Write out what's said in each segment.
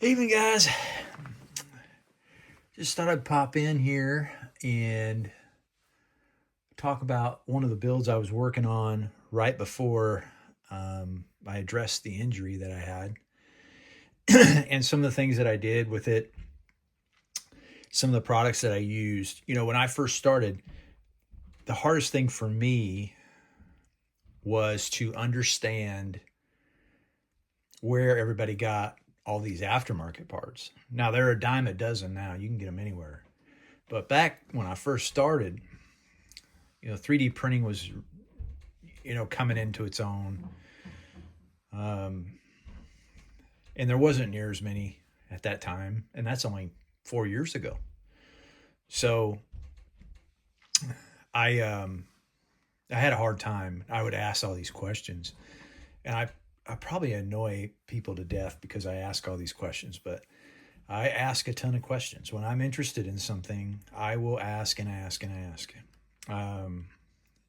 Evening, guys. Just thought I'd pop in here and talk about one of the builds I was working on right before I addressed the injury that I had and some of the things that I did with it, some of the products that I used. You know, when I first started, the hardest thing for me was to understand where everybody got all these aftermarket parts. Now, they're a dime a dozen now, you can get them anywhere. But back when I first started, 3D printing was, coming into its own. Um, and there wasn't near as many at that time. And that's only 4 years ago. So I had a hard time. I would ask all these questions. And I probably annoy people to death because I ask all these questions, but I ask a ton of questions. When I'm interested in something, I will ask and ask and ask.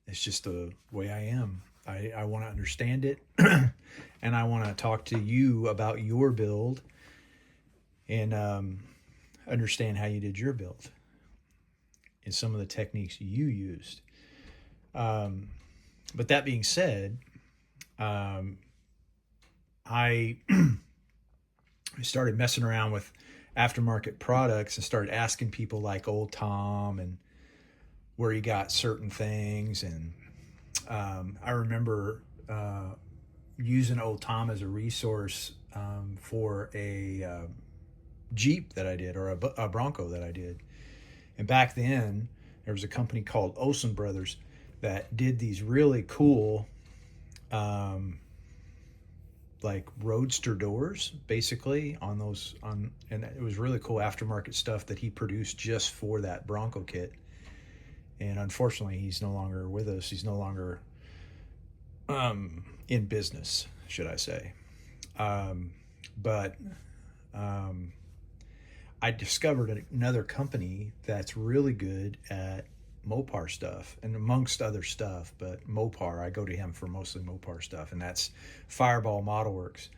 It's just the way I am. I want to understand it, and I want to talk to you about your build and understand how you did your build and some of the techniques you used. But that being said, I started messing around with aftermarket products and started asking people like Old Tom and where he got certain things. And I remember using Old Tom as a resource for a Jeep that I did, or a Bronco that I did. And back then, there was a company called Olsen Brothers that did these really cool like roadster doors basically and it was really cool aftermarket stuff that he produced just for that Bronco kit. And unfortunately, he's no longer with us. He's no longer in business, should I say. But I discovered another company that's really good at Mopar stuff, and amongst other stuff, but Mopar, I go to him for mostly Mopar stuff, and that's Fireball Model Works.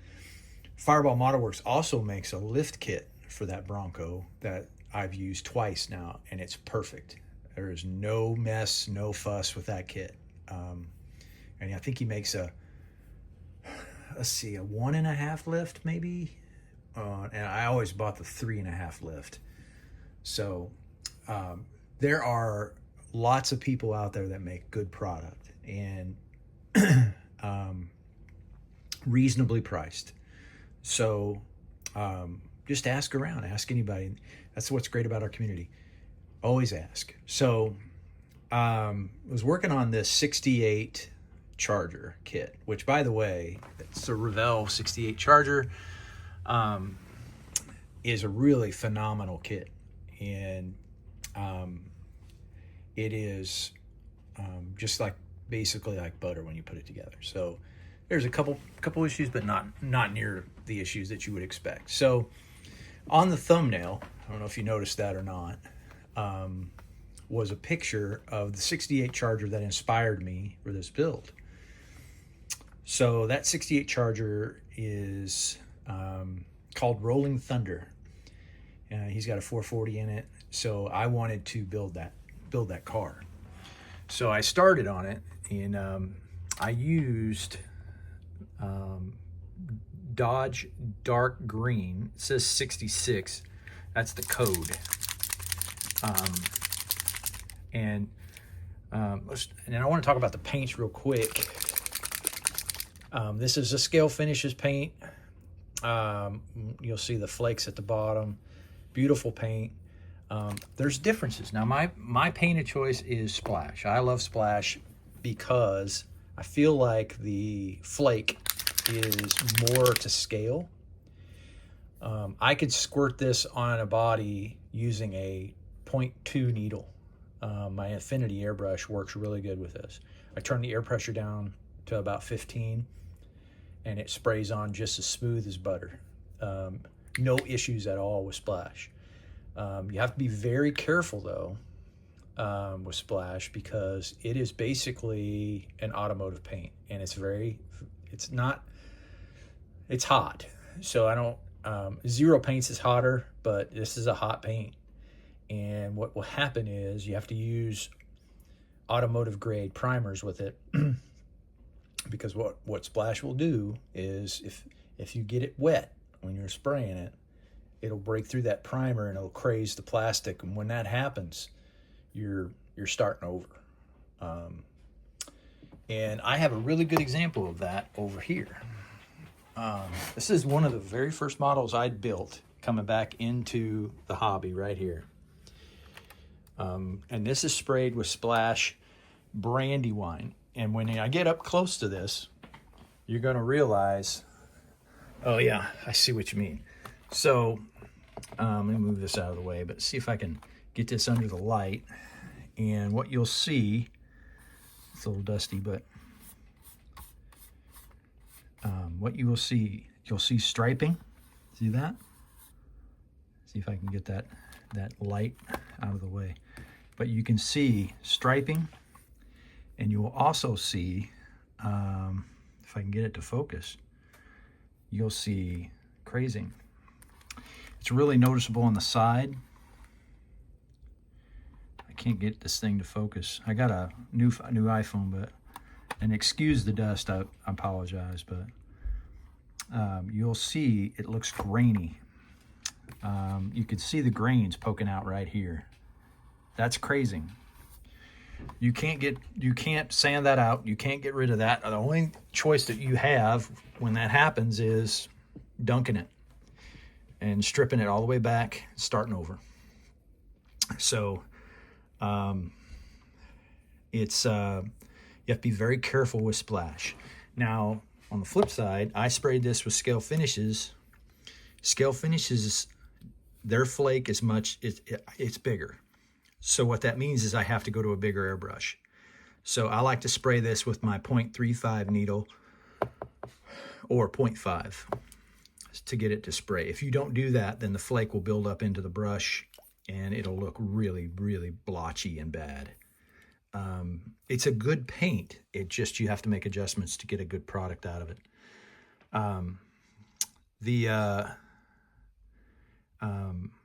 Fireball Model Works also makes a lift kit for that Bronco that I've used twice now, and it's perfect. There is no mess, no fuss with that kit. And I think he makes a 1.5 lift maybe. And I always bought the 3.5 lift. So there are lots of people out there that make good product and reasonably priced. So just ask around, ask anybody. That's what's great about our community. Always ask. So I was working on this 68 Charger kit, which, by the way, it's a Revell 68 Charger. Is a really phenomenal kit, and it is just like basically like butter when you put it together. So there's a couple issues, but not near the issues that you would expect. So on the thumbnail, I don't know if you noticed that or not, was a picture of the 68 Charger that inspired me for this build. So that 68 Charger is called Rolling Thunder. He's got a 440 in it, so I wanted to build that car. So I started on it, and I used Dodge Dark Green. It says 66. That's the code. And I want to talk about the paints real quick. This is a Scale Finishes paint. You'll see the flakes at the bottom. Beautiful paint. There's differences. Now, my paint of choice is Splash. I love Splash because I feel like the flake is more to scale. I could squirt this on a body using a 0.2 needle. My Infinity airbrush works really good with this. I turn the air pressure down to about 15, and it sprays on just as smooth as butter. No issues at all with Splash. You have to be very careful though with Splash, because it is basically an automotive paint, and it's hot. So Zero paints is hotter, but this is a hot paint. And what will happen is you have to use automotive grade primers with it because what splash will do is if you get it wet when you're spraying it, it'll break through that primer and it'll craze the plastic. And when that happens, you're starting over. And I have a really good example of that over here. This is one of the very first models I'd built coming back into the hobby right here. And this is sprayed with Splash Brandywine. And when I get up close to this, you're going to realize, oh yeah, I see what you mean. So let me move this out of the way, but see if I can get this under the light. And what you'll see, it's a little dusty, but what you will see, you'll see striping. See that? See if I can get that light out of the way. But you can see striping, and you will also see, if I can get it to focus, you'll see crazing. It's really noticeable on the side. I can't get this thing to focus. I got a new iPhone, but, and excuse the dust, I apologize, but you'll see it looks grainy. You can see the grains poking out right here. That's crazing. You can't sand that out. You can't get rid of that. The only choice that you have when that happens is dunking it and stripping it all the way back, starting over. So it's you have to be very careful with Splash. Now, on the flip side, I sprayed this with Scale Finishes. Scale Finishes, their flake is it's bigger. So what that means is I have to go to a bigger airbrush. So I like to spray this with my 0.35 needle or 0.5 to get it to spray. If you don't do that, then the flake will build up into the brush and it'll look really, really blotchy and bad. It's a good paint. It just, you have to make adjustments to get a good product out of it.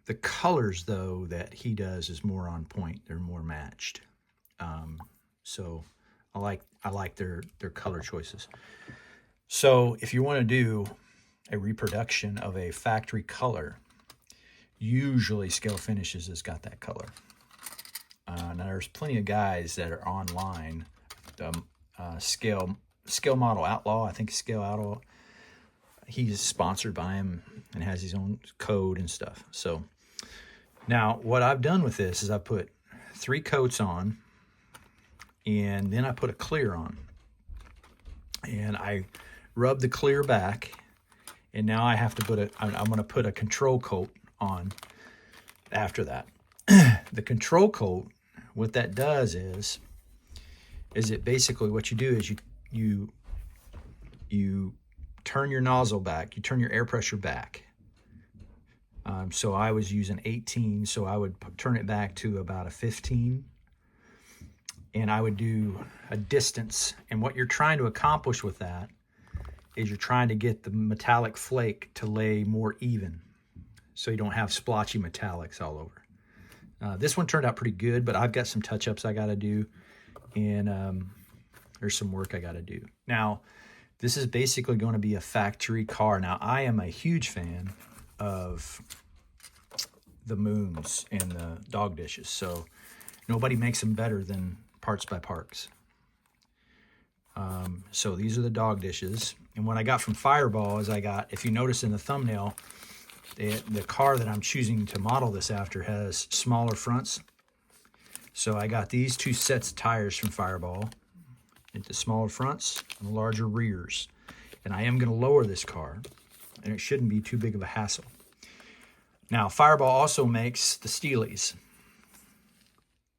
The colors, though, that he does is more on point. They're more matched. So I like their color choices. So if you want to do a reproduction of a factory color, usually Scale Finishes has got that color. Now there's plenty of guys that are online. Scale Model Outlaw, I think Scale Outlaw. He's sponsored by him and has his own code and stuff. So now what I've done with this is I put 3 coats on, and then I put a clear on, and I rub the clear back, and now I have to I'm going to put a control coat on after that. The control coat, what that does is it basically, what you do is you turn your nozzle back, you turn your air pressure back. So I was using 18, so I would turn it back to about a 15, and I would do a distance. And what you're trying to accomplish with that is you're trying to get the metallic flake to lay more even, so you don't have splotchy metallics all over. This one turned out pretty good, but I've got some touch-ups I got to do, and there's some work I got to do. Now, this is basically going to be a factory car. Now, I am a huge fan of the Moons and the dog dishes, so nobody makes them better than Parts by Parks. So these are the dog dishes. And what I got from Fireball is if you notice in the thumbnail, the car that I'm choosing to model this after has smaller fronts. So I got these 2 sets of tires from Fireball, the smaller fronts and larger rears. And I am going to lower this car, and it shouldn't be too big of a hassle. Now, Fireball also makes the Steelies.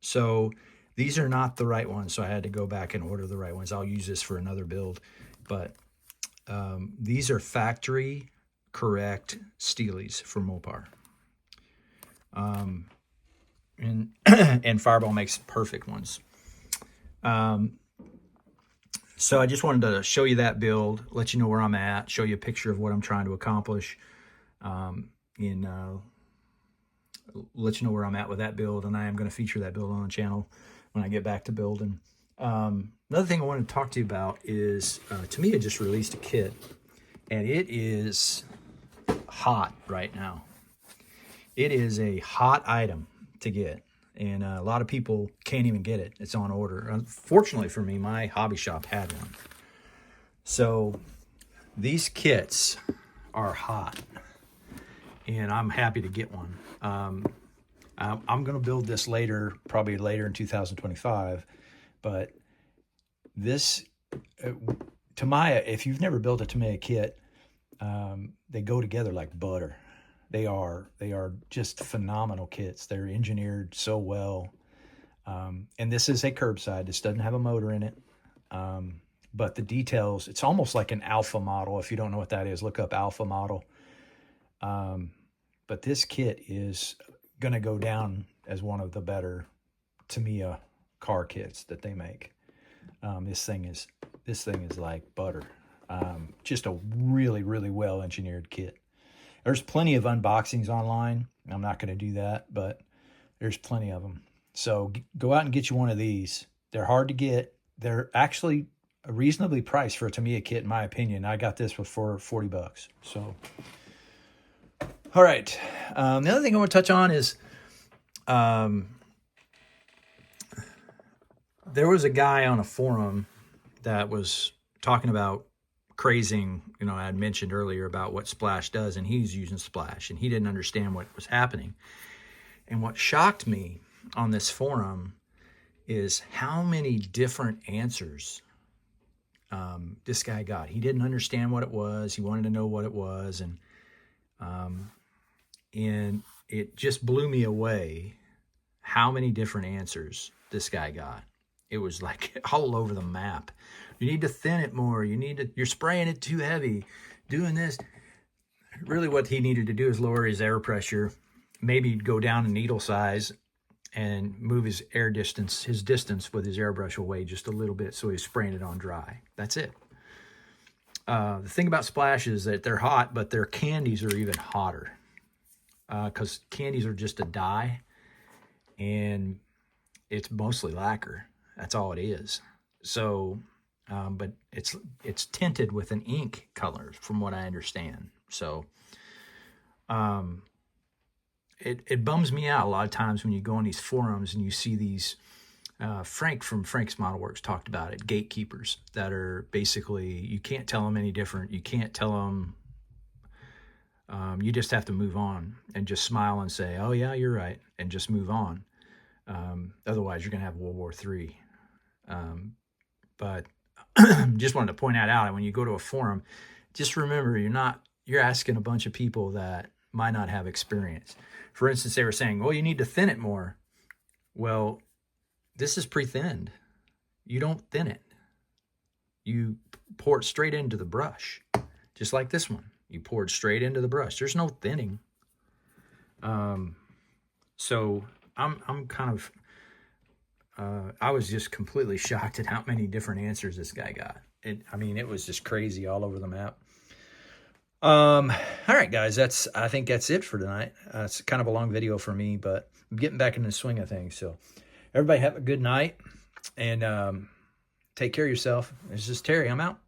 So these are not the right ones, so I had to go back and order the right ones. I'll use this for another build. But these are factory correct Steelies for Mopar. And Fireball makes perfect ones. So I just wanted to show you that build, let you know where I'm at, show you a picture of what I'm trying to accomplish. and let you know where I'm at with that build. And I am going to feature that build on the channel when I get back to building. Another thing I wanted to talk to you about is Tamiya just released a kit, and it is hot right now. It is a hot item to get, and a lot of people can't even get it. It's on order. Unfortunately for me, my hobby shop had one. So these kits are hot, and I'm happy to get one. I'm going to build this later, probably later in 2025, but this Tamiya, if you've never built a Tamiya kit, they go together like butter. They are just phenomenal kits. They're engineered so well. And this is a curbside. This doesn't have a motor in it. But the details, it's almost like an alpha model. If you don't know what that is, look up alpha model. But this kit is going to go down as one of the better Tamiya car kits that they make. This thing is like butter. Just a really, really well engineered kit. There's plenty of unboxings online. I'm not going to do that, but there's plenty of them. So go out and get you one of these. They're hard to get. They're actually reasonably priced for a Tamiya kit, in my opinion. I got this for 40 bucks. So, all right. The other thing I want to touch on is there was a guy on a forum that was talking about crazing, I had mentioned earlier about what Splash does, and he's using Splash, and he didn't understand what was happening. And what shocked me on this forum is how many different answers this guy got. He didn't understand what it was. He wanted to know what it was, and it just blew me away how many different answers this guy got. It was like all over the map. You need to thin it more. You're spraying it too heavy, doing this. Really what he needed to do is lower his air pressure, maybe go down in needle size and move his distance with his airbrush away just a little bit so he's spraying it on dry. That's it. The thing about Splash is that they're hot, but their candies are even hotter because candies are just a dye, and it's mostly lacquer. That's all it is. So, but it's tinted with an ink color, from what I understand. So, it bums me out a lot of times when you go on these forums and you see these. Frank from Frank's Model Works talked about it. Gatekeepers that are basically, you can't tell them any different. You can't tell them. You just have to move on and just smile and say, "Oh yeah, you're right," and just move on. Otherwise, you're going to have World War III. But just wanted to point that out. When you go to a forum, just remember you're asking a bunch of people that might not have experience. For instance, they were saying, well, you need to thin it more. Well, this is pre-thinned. You don't thin it. You pour it straight into the brush, just like this one. You pour it straight into the brush. There's no thinning. So I'm kind of, I was just completely shocked at how many different answers this guy got. It was just crazy all over the map. All right, guys, I think that's it for tonight. It's kind of a long video for me, but I'm getting back in the swing of things. So everybody have a good night, and take care of yourself. This is Terry. I'm out.